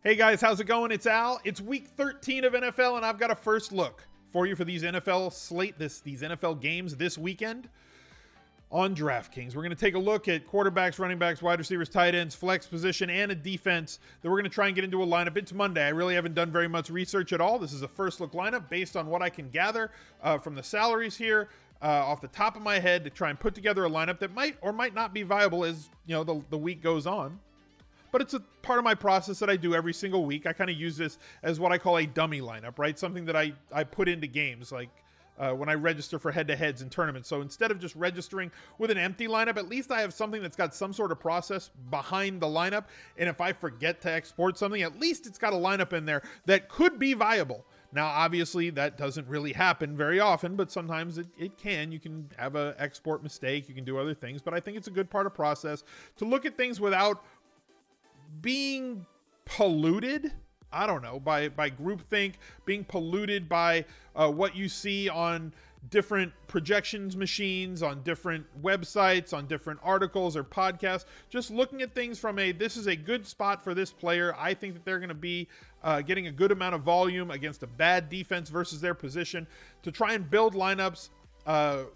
Hey guys, how's it going? It's Al. It's week 13 of NFL, and I've got a first look for you for these NFL slate, these NFL games this weekend on DraftKings. We're going to take a look at quarterbacks, running backs, wide receivers, tight ends, flex position, and a defense that we're going to try and get into a lineup. It's Monday. I really haven't done very much research at all. This is a first look lineup based on what I can gather from the salaries here off the top of my head to try and put together a lineup that might or might not be viable as the week goes on. But it's a part of my process that I do every single week. I kind of use this as what I call a dummy lineup, right? Something that I put into games, like when I register for head-to-heads in tournaments. So instead of just registering with an empty lineup, at least I have something that's got some sort of process behind the lineup. And if I forget to export something, at least it's got a lineup in there that could be viable. Now, obviously, that doesn't really happen very often, but sometimes it can. You can have an export mistake. You can do other things. But I think it's a good part of process to look at things without being polluted, I don't know, by groupthink, being polluted by what you see on different projections machines, on different websites, on different articles or podcasts. Just looking at things from this is a good spot for this player. I think that they're going to be getting a good amount of volume against a bad defense versus their position, to try and build lineups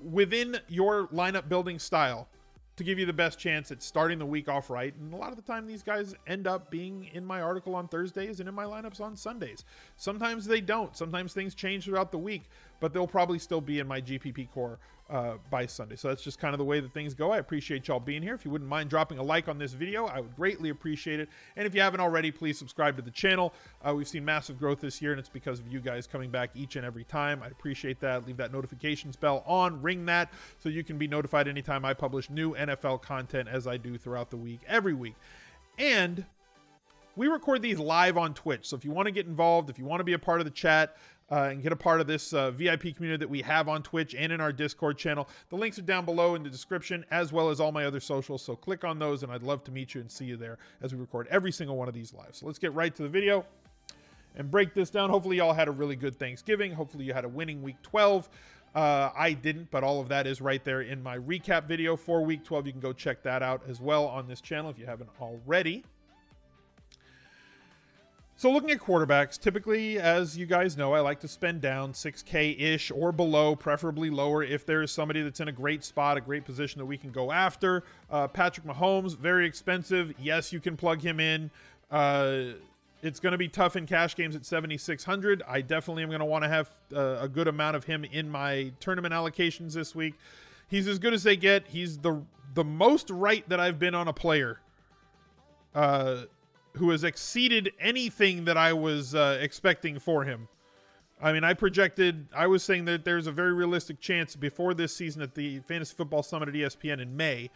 within your lineup building style, to give you the best chance at starting the week off right. And a lot of the time these guys end up being in my article on Thursdays and in my lineups on Sundays. Sometimes they don't. Sometimes things change throughout the week, but they'll probably still be in my GPP core by Sunday. So that's just kind of the way that things go. I appreciate y'all being here. If you wouldn't mind dropping a like on this video, I would greatly appreciate it. And if you haven't already, please subscribe to the channel. We've seen massive growth this year, and it's because of you guys coming back each and every time. I appreciate that. Leave that notifications bell on, ring that, so you can be notified anytime I publish new NFL content, as I do throughout the week, every week. And we record these live on Twitch. So if you want to get involved, if you want to be a part of the chat, and get a part of this VIP community that we have on Twitch and in our Discord channel, the links are down below in the description, as well as all my other socials. So click on those, and I'd love to meet you and see you there as we record every single one of these live. So let's get right to the video and break this down. Hopefully y'all had a really good Thanksgiving. Hopefully you had a winning week 12. I didn't, but all of that is right there in my recap video for week 12. You can go check that out as well on this channel if you haven't already. So looking at quarterbacks, typically, as you guys know, I like to spend down 6K-ish or below, preferably lower if there is somebody that's in a great spot, a great position that we can go after. Patrick Mahomes, very expensive. Yes, you can plug him in. It's going to be tough in cash games at 7,600. I definitely am going to want to have a good amount of him in my tournament allocations this week. He's as good as they get. He's the most right that I've been on a player who has exceeded anything that I was expecting for him. I mean, I was saying that there's a very realistic chance before this season at the Fantasy Football Summit at ESPN in May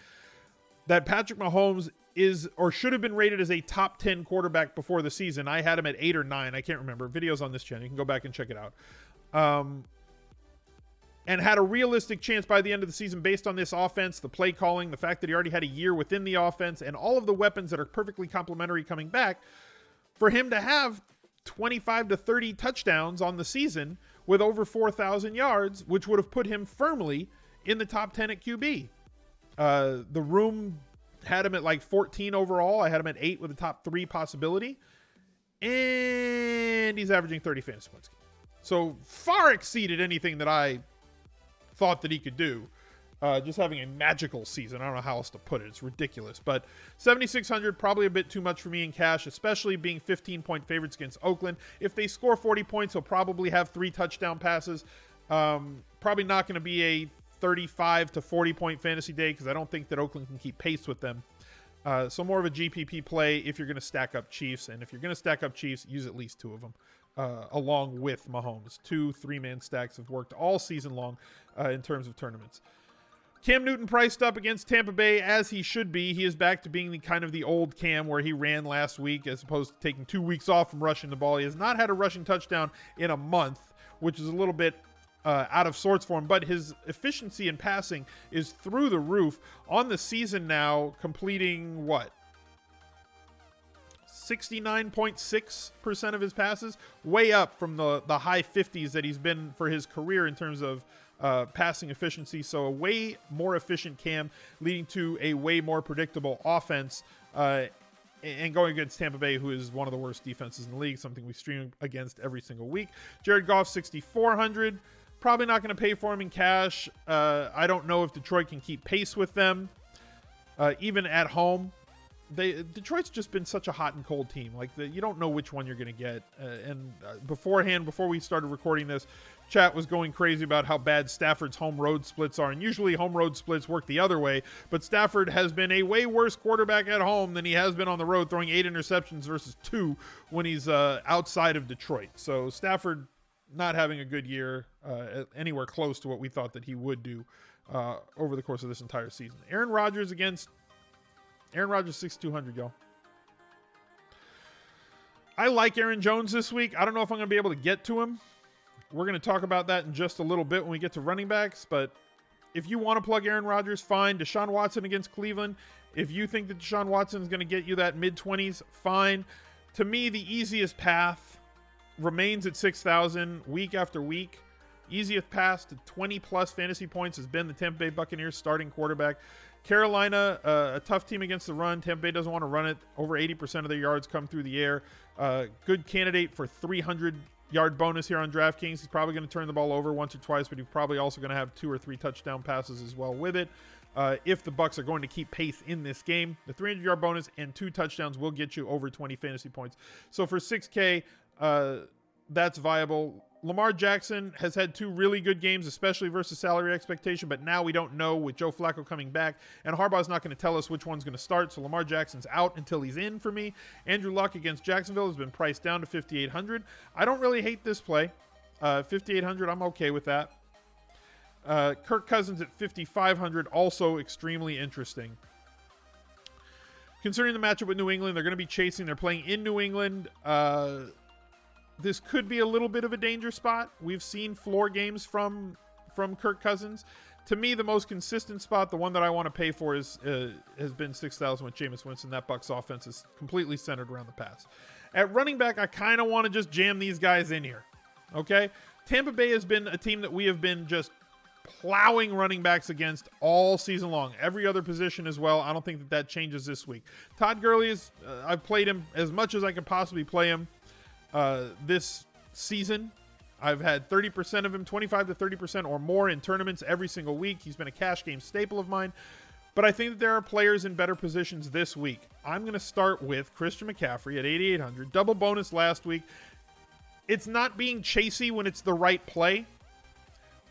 that Patrick Mahomes is or should have been rated as a top 10 quarterback before the season. I had him at 8 or 9. I can't remember. Videos on this channel. You can go back and check it out. And had a realistic chance by the end of the season based on this offense, the play calling, the fact that he already had a year within the offense, and all of the weapons that are perfectly complementary coming back, for him to have 25 to 30 touchdowns on the season with over 4,000 yards, which would have put him firmly in the top 10 at QB. The room had him at like 14 overall. I had him at 8 with a top 3 possibility. And he's averaging 30 fantasy points. So far exceeded anything that I thought that he could do. Just having a magical season. I don't know how else to put it. It's ridiculous. But 7,600, probably a bit too much for me in cash, especially being 15-point favorites against Oakland. If they score 40 points, he'll probably have 3 touchdown passes. Probably not going to be a 35 to 40-point fantasy day because I don't think that Oakland can keep pace with them. So more of a GPP play if you're going to stack up Chiefs. And if you're going to stack up Chiefs, use at least 2 of them. Along with Mahomes. 2 3-man stacks have worked all season long in terms of tournaments. Cam Newton priced up against Tampa Bay as he should be. He is back to being the old Cam where he ran last week as opposed to taking 2 weeks off from rushing the ball. He has not had a rushing touchdown in a month, which is a little bit out of sorts for him, but his efficiency in passing is through the roof on the season now, completing what? 69.6% of his passes, way up from the high 50s that he's been for his career in terms of passing efficiency. So a way more efficient Cam, leading to a way more predictable offense. and going against Tampa Bay, who is one of the worst defenses in the league, something we stream against every single week. Jared Goff, 6,400. Probably not going to pay for him in cash. I don't know if Detroit can keep pace with them, even at home. Detroit's just been such a hot and cold team. Like, you don't know which one you're going to get. Beforehand, before we started recording this, chat was going crazy about how bad Stafford's home road splits are. And usually home road splits work the other way. But Stafford has been a way worse quarterback at home than he has been on the road, throwing 8 interceptions versus 2 when he's outside of Detroit. So Stafford not having a good year anywhere close to what we thought that he would do over the course of this entire season. Aaron Rodgers, 6,200, y'all. I like Aaron Jones this week. I don't know if I'm going to be able to get to him. We're going to talk about that in just a little bit when we get to running backs. But if you want to plug Aaron Rodgers, fine. Deshaun Watson against Cleveland. If you think that Deshaun Watson is going to get you that mid-20s, fine. To me, the easiest path remains at 6,000 week after week. Easiest path to 20-plus fantasy points has been the Tampa Bay Buccaneers starting quarterback. Carolina, a tough team against the run. Tampa Bay doesn't want to run it. Over 80% of their yards come through the air. Good candidate for 300-yard bonus here on DraftKings. He's probably going to turn the ball over once or twice, but he's probably also going to have 2 or 3 touchdown passes as well with it. If the Bucs are going to keep pace in this game, the 300-yard bonus and 2 touchdowns will get you over 20 fantasy points. So for 6K, that's viable. Lamar Jackson has had 2 really good games, especially versus salary expectation, but now we don't know with Joe Flacco coming back, and Harbaugh's not going to tell us which one's going to start, so Lamar Jackson's out until he's in for me. Andrew Luck against Jacksonville has been priced down to 5,800. I don't really hate this play. 5,800, I'm okay with that. Kirk Cousins at 5,500, also extremely interesting. Considering the matchup with New England, they're going to be chasing. They're playing in New England. This could be a little bit of a danger spot. We've seen floor games from Kirk Cousins. To me, the most consistent spot, the one that I want to pay for, has been 6,000 with Jameis Winston. That Bucs offense is completely centered around the pass. At running back, I kind of want to just jam these guys in here. Okay? Tampa Bay has been a team that we have been just plowing running backs against all season long. Every other position as well. I don't think that changes this week. Todd Gurley is, I've played him as much as I could possibly play him this season. I've had 30% of him, 25 to 30% or more in tournaments every single week. He's been a cash game staple of mine. But I think that there are players in better positions this week. I'm going to start with Christian McCaffrey at 8,800. Double bonus last week. It's not being chasey when it's the right play.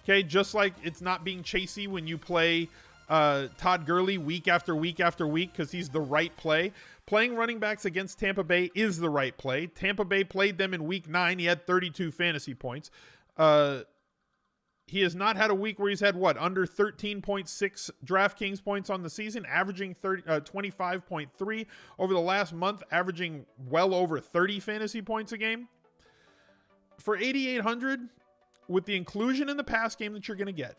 Okay, just like it's not being chasey when you play Todd Gurley week after week after week because he's the right play. Playing running backs against Tampa Bay is the right play. Tampa Bay played them in week 9. He had 32 fantasy points. He has not had a week where he's had, under 13.6 DraftKings points on the season, averaging 25.3 over the last month, averaging well over 30 fantasy points a game. For 8,800, with the inclusion in the pass game that you're going to get,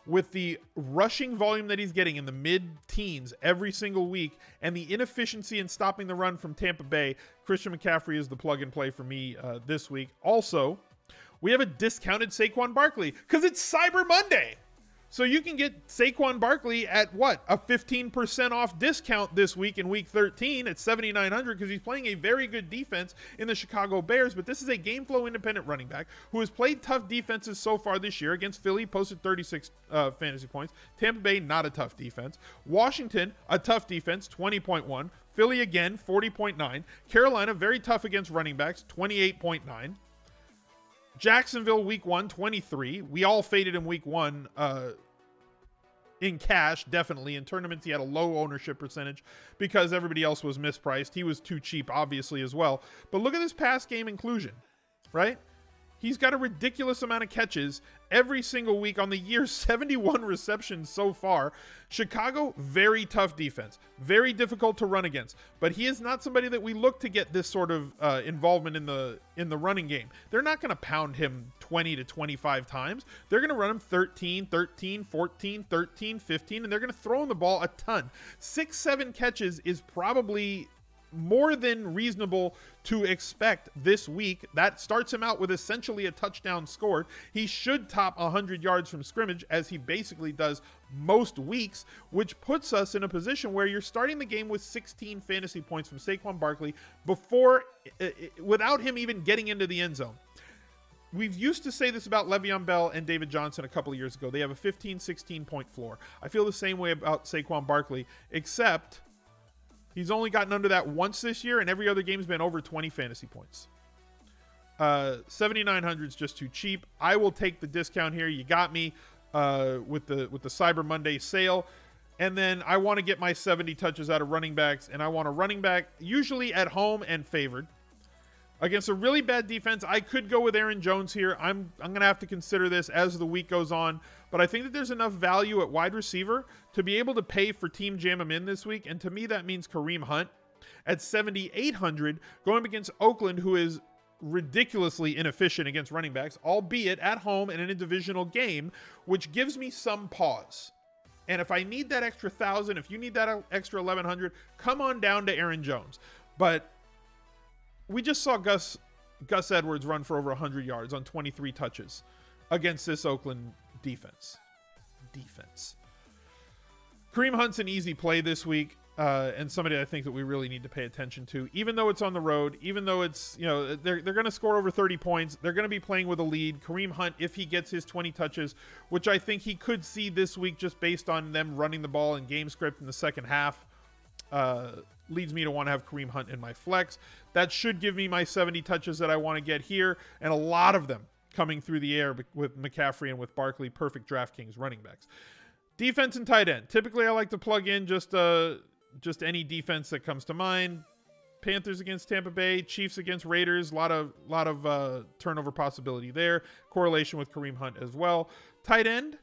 with the rushing volume that he's getting in the mid-teens every single week, and the inefficiency in stopping the run from Tampa Bay, Christian McCaffrey is the plug-and-play for me this week. Also, we have a discounted Saquon Barkley because it's Cyber Monday. So you can get Saquon Barkley at a 15% off discount this week in week 13 at 7,900 because he's playing a very good defense in the Chicago Bears. But this is a game flow independent running back who has played tough defenses so far this year. Against Philly, posted 36 fantasy points. Tampa Bay, not a tough defense. Washington, a tough defense, 20.1. Philly again, 40.9. Carolina, very tough against running backs, 28.9. Jacksonville, week 1, 23. We all faded him week 1 in cash, definitely. In tournaments, he had a low ownership percentage because everybody else was mispriced. He was too cheap, obviously, as well. But look at this pass game inclusion, right? He's got a ridiculous amount of catches every single week on the year, 71 receptions so far. Chicago, very tough defense, very difficult to run against, but he is not somebody that we look to get this sort of involvement in the running game. They're not going to pound him 20 to 25 times. They're going to run him 13, 13, 14, 13, 15, and they're going to throw him the ball a ton. 6-7 catches is probably more than reasonable to expect this week. That starts him out with essentially a touchdown scored. He should top 100 yards from scrimmage, as he basically does most weeks, which puts us in a position where you're starting the game with 16 fantasy points from Saquon Barkley without him even getting into the end zone. We've used to say this about Le'Veon Bell and David Johnson a couple of years ago. They have a 15, 16 point floor. I feel the same way about Saquon Barkley, except he's only gotten under that once this year, and every other game's been over 20 fantasy points. 7,900 is just too cheap. I will take the discount here. You got me with the Cyber Monday sale. And then I want to get my 70 touches out of running backs, and I want a running back usually at home and favored. Against a really bad defense, I could go with Aaron Jones here. I'm going to have to consider this as the week goes on. But I think that there's enough value at wide receiver to be able to pay for Team Jam him in this week. And to me, that means Kareem Hunt at 7,800 going up against Oakland, who is ridiculously inefficient against running backs, albeit at home and in a divisional game, which gives me some pause. And if I need that extra 1,000, if you need that extra 1,100, come on down to Aaron Jones. But we just saw Gus Edwards run for over 100 yards on 23 touches against this Oakland defense. Kareem Hunt's an easy play this week, and somebody I think that we really need to pay attention to, even though it's on the road, even though it's, they're going to score over 30 points. They're going to be playing with a lead. Kareem Hunt, if he gets his 20 touches, which I think he could see this week just based on them running the ball in game script in the second half, leads me to want to have Kareem Hunt in my flex. That should give me my 70 touches that I want to get here, and a lot of them coming through the air with McCaffrey and with Barkley, perfect DraftKings running backs. Defense and tight end. Typically, I like to plug in just any defense that comes to mind. Panthers against Tampa Bay, Chiefs against Raiders. A lot of turnover possibility there. Correlation with Kareem Hunt as well. Tight end.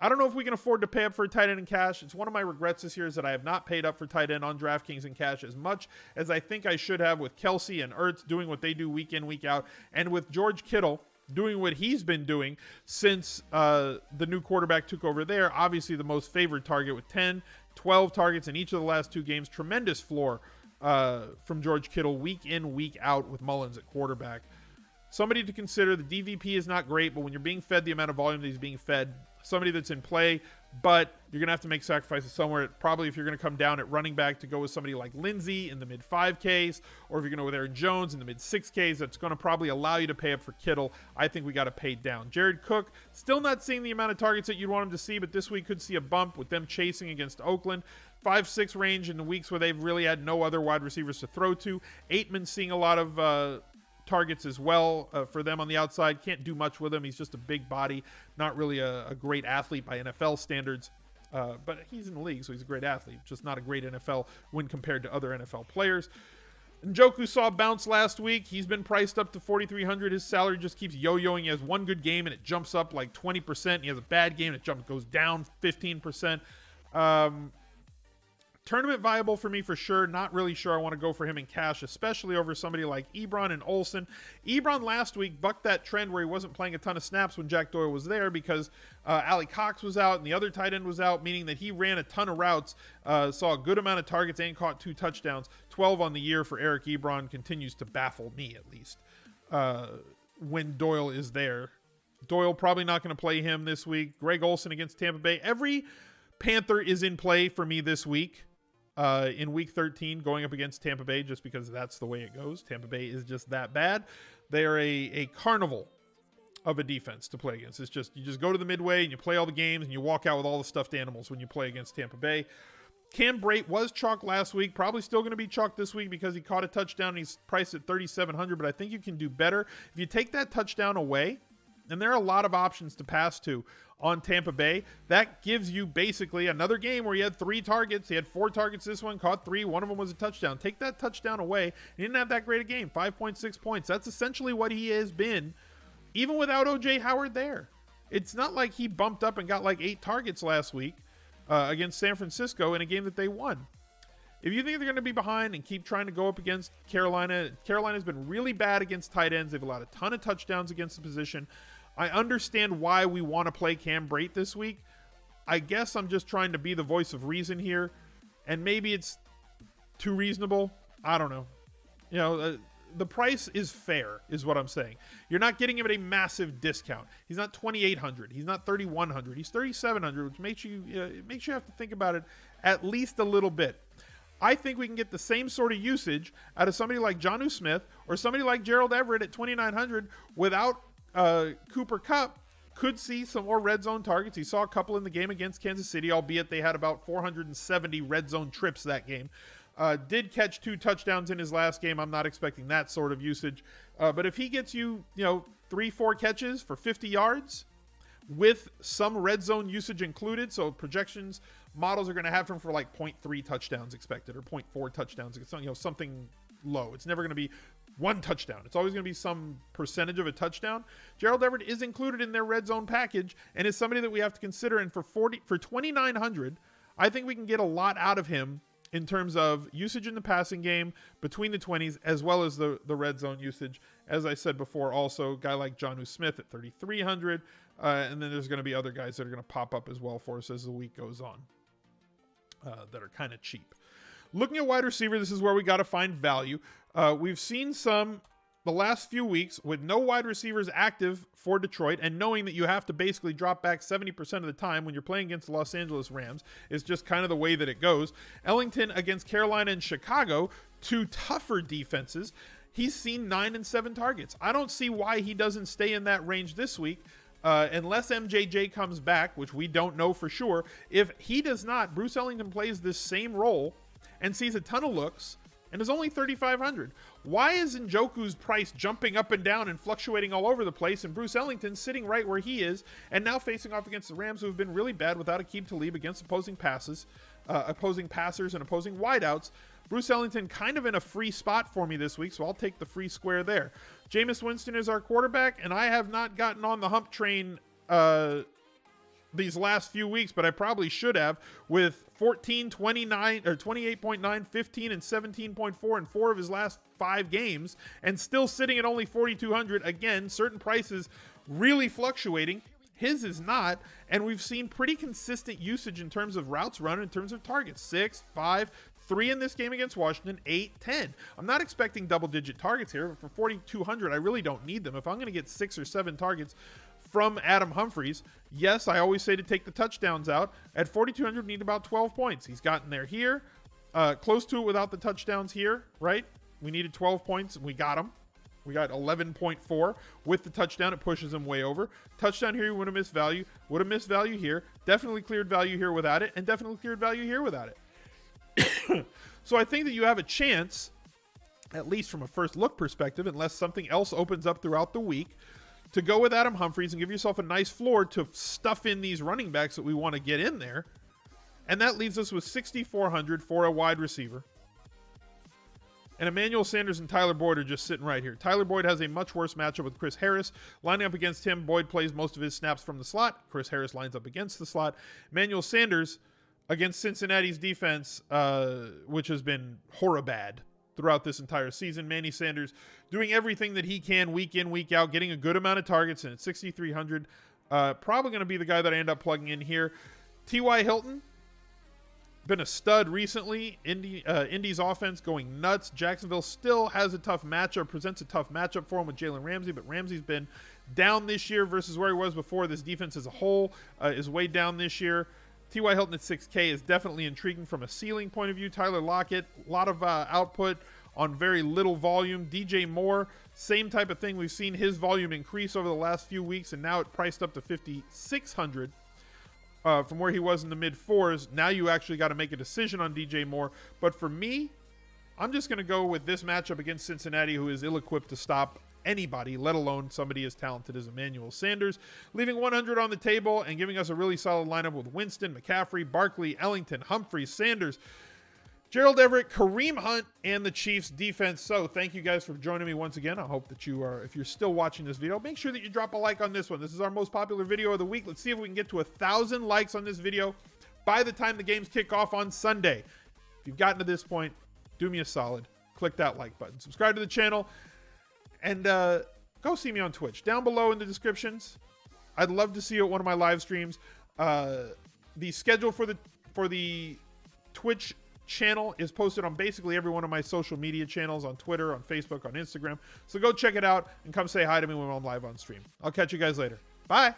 I don't know if we can afford to pay up for a tight end in cash. It's one of my regrets this year is that I have not paid up for tight end on DraftKings in cash as much as I think I should have, with Kelsey and Ertz doing what they do week in, week out, and with George Kittle doing what he's been doing since the new quarterback took over there. Obviously the most favored target with 10, 12 targets in each of the last two games. Tremendous floor from George Kittle week in, week out with Mullins at quarterback. Somebody to consider. The DVP is not great, but when you're being fed the amount of volume that he's being fed, somebody that's in play, but you're going to have to make sacrifices somewhere. Probably if you're going to come down at running back to go with somebody like Lindsey in the mid 5Ks, or if you're going to go with Aaron Jones in the mid 6Ks, that's going to probably allow you to pay up for Kittle. I think we got to pay down. Jared Cook, still not seeing the amount of targets that you'd want him to see, but this week could see a bump with them chasing against Oakland. 5-6 range in the weeks where they've really had no other wide receivers to throw to. Aitman seeing a lot of targets as well for them on the outside. Can't do much with him. He's just a big body, not really a great athlete by NFL standards, but he's in the league, so he's a great athlete, just not a great NFL when compared to other NFL players. Njoku saw a bounce last week. He's been priced up to 4,300. His salary just keeps yo-yoing. He has one good game and it jumps up like 20%. He has a bad game and it goes down 15%. Tournament viable for me for sure. Not really sure I want to go for him in cash, especially over somebody like EBRON and OLSEN. EBRON last week bucked that trend where he wasn't playing a ton of snaps when Jack Doyle was there because Ali Cox was out and the other tight end was out, meaning that he ran a ton of routes, saw a good amount of targets and caught 2 touchdowns. 12 on the year for Eric Ebron continues to baffle me, at least, when Doyle is there. Doyle probably not going to play him this week. Greg Olsen against Tampa Bay. Every Panther is in play for me this week. In week 13 going up against Tampa Bay, just because that's the way it goes. Tampa Bay is just that bad. They are a carnival of a defense to play against. It's just, you just go to the midway and you play all the games and you walk out with all the stuffed animals when you play against Tampa Bay. Cam Brate was chalk last week, probably still going to be chalk this week because he caught a touchdown and he's priced at 3,700, but I think you can do better. If you take that touchdown away, and there are a lot of options to pass to on Tampa Bay, that gives you basically another game where he had 3 targets. He had 4 targets this one, caught 3. One of them was a touchdown. Take that touchdown away. He didn't have that great a game. 5.6 points. That's essentially what he has been, even without O.J. Howard there. It's not like he bumped up and got like 8 targets last week against San Francisco in a game that they won. If you think they're going to be behind and keep trying to go up against Carolina, Carolina's been really bad against tight ends. They've allowed a ton of touchdowns against the position. I understand why we want to play Cam Brate this week. I guess I'm just trying to be the voice of reason here, and maybe it's too reasonable. I don't know. the price is fair, is what I'm saying. You're not getting him at a massive discount. He's not 2,800. He's not 3,100. He's 3,700, which makes you have to think about it at least a little bit. I think we can get the same sort of usage out of somebody like Jonnu Smith or somebody like Gerald Everett at 2,900 without Cooper Kupp. Could see some more red zone targets. He saw a couple in the game against Kansas City, albeit they had about 470 red zone trips that game. Did catch 2 touchdowns in his last game. I'm not expecting that sort of usage. But if he gets you, 3-4 catches for 50 yards with some red zone usage included, so projections models are going to have him for like 0.3 touchdowns expected or 0.4 touchdowns, something low. It's never going to be 1 touchdown. It's always going to be some percentage of a touchdown. Gerald Everett is included in their red zone package and is somebody that we have to consider. And for 2,900, I think we can get a lot out of him in terms of usage in the passing game between the 20s, as well as the red zone usage. As I said before, also a guy like Jonnu Smith at 3,300. And then there's going to be other guys that are going to pop up as well for us as the week goes on that are kind of cheap. Looking at wide receiver, this is where we got to find value. We've seen some the last few weeks with no wide receivers active for Detroit, and knowing that you have to basically drop back 70% of the time when you're playing against the Los Angeles Rams is just kind of the way that it goes. Ellington against Carolina and Chicago, 2 tougher defenses. He's seen 9 and 7 targets. I don't see why he doesn't stay in that range this week. Unless MJJ comes back, which we don't know for sure. If he does not, Bruce Ellington plays this same role and sees a ton of looks and is only 3,500. Why is Njoku's price jumping up and down and fluctuating all over the place, and Bruce Ellington sitting right where he is and now facing off against the Rams, who have been really bad without Aqib Talib against opposing passers and opposing wideouts? Bruce Ellington kind of in a free spot for me this week, so I'll take the free square there. Jameis Winston is our quarterback, and I have not gotten on the hump train these last few weeks, but I probably should have, with 14, 29, or 28.9, 15, and 17.4 in 4 of his last 5 games, and still sitting at only 4,200. Again, certain prices really fluctuating. His is not, and we've seen pretty consistent usage in terms of routes run, in terms of targets. 6, 5, 3 in this game against Washington, 8, 10. I'm not expecting double-digit targets here, but for 4,200, I really don't need them. If I'm going to get 6 or 7 targets from Adam Humphries, yes, I always say to take the touchdowns out. At 4,200, need about 12 points. He's gotten there here, close to it without the touchdowns here, right? We needed 12 points, and we got them. We got 11.4 with the touchdown. It pushes him way over. Touchdown here, you would have missed value. Would have missed value here. Definitely cleared value here without it, and definitely cleared value here without it. So I think that you have a chance, at least from a first look perspective, unless something else opens up throughout the week, to go with Adam Humphries and give yourself a nice floor to stuff in these running backs that we want to get in there. And that leaves us with 6,400 for a wide receiver. And Emmanuel Sanders and Tyler Boyd are just sitting right here. Tyler Boyd has a much worse matchup with Chris Harris. Lining up against him, Boyd plays most of his snaps from the slot. Chris Harris lines up against the slot. Emmanuel Sanders against Cincinnati's defense, which has been horribad throughout this entire season. Manny Sanders doing everything that he can week in, week out, getting a good amount of targets, and at 6,300, probably going to be the guy that I end up plugging in here. T.Y. Hilton, been a stud recently. Indy's offense going nuts. Jacksonville still has a tough matchup, presents a tough matchup for him with Jalen Ramsey, but Ramsey's been down this year versus where he was before. This defense as a whole is way down this year. T.Y. Hilton at 6K is definitely intriguing from a ceiling point of view. Tyler Lockett, a lot of output on very little volume. DJ Moore, same type of thing. We've seen his volume increase over the last few weeks, and now it priced up to 5,600 from where he was in the mid-4s. Now you actually got to make a decision on DJ Moore. But for me, I'm just going to go with this matchup against Cincinnati, who is ill-equipped to stop anybody, let alone somebody as talented as Emmanuel Sanders, leaving 100 on the table and giving us a really solid lineup with Winston, McCaffrey, Barkley, Ellington, Humphries, Sanders, Gerald Everett, Kareem Hunt, and the Chiefs defense. So thank you guys for joining me once again. I hope that you are, if you're still watching this video, make sure that you drop a like on this one. This is our most popular video of the week. Let's see if we can get to 1,000 likes on this video by the time the games kick off on Sunday. If you've gotten to this point, do me a solid. Click that like button. Subscribe to the channel. And go see me on Twitch. Down below in the descriptions, I'd love to see you at one of my live streams. The schedule for the Twitch channel is posted on basically every one of my social media channels, on Twitter, on Facebook, on Instagram. So go check it out and come say hi to me when I'm live on stream. I'll catch you guys later. Bye.